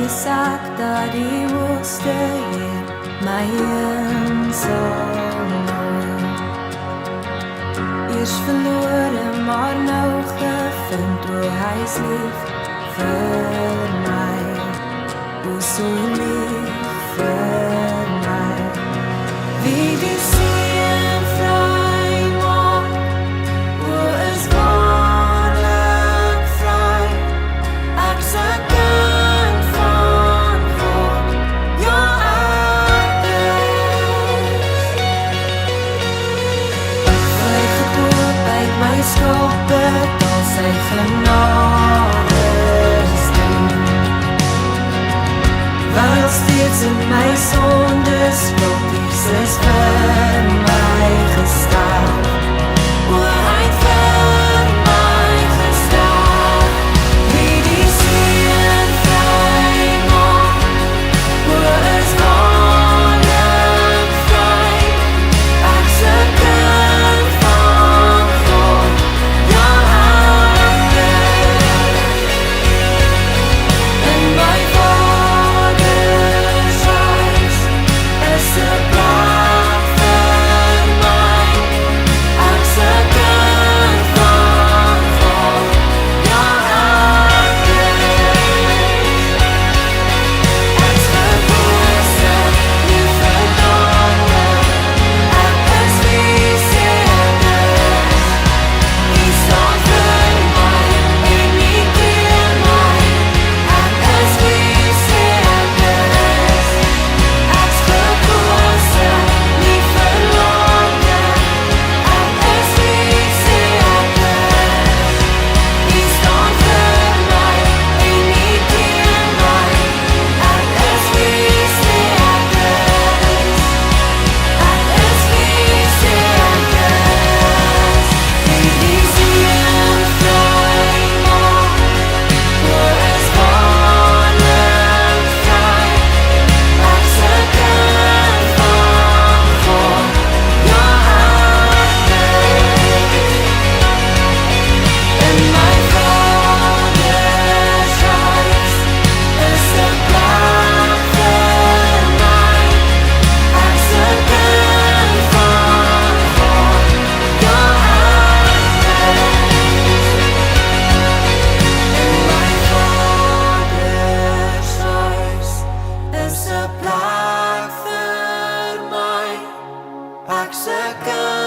is ek dat die hoogste Heer my heen sal nooi. Eers verlore, maar nou gevind, o hy is lief vir my, o so lief vir my. Wie die see vry maak, o is waarlik vry. Ek se kind van God, ja ek is. Vrygekoop uit my skuld, betaal sy genade stem. Wel steeds in my sondes skuld, Jesus vir my gesterf. O hy het vir my gesterf. Wie die seën vry maak, o is waarlik vry. Ek se kind van God, ja ek is. In my Vader's huis is 'n plek vir my. Ek se kind van God, ja ek is. Ek's verkose, nie verdane. Ek is wie sê ek is. U staan vir my en nie teen my. Ek is wie sê ek is. Ek's verkose, nie verlate. Ek is wie sê ek is. U staan vir my en nie teen my. Ek is wie sê ek is. Ek is wie sê ek is. Wie die seën vry maak, o is waarlik vry. Ek se kind van God, ja ek is. In my Vader's huis is 'n plek vir my. Ek se kind van God, ja ek is. In my Vader's huis is 'n plek vir my. Ek se kind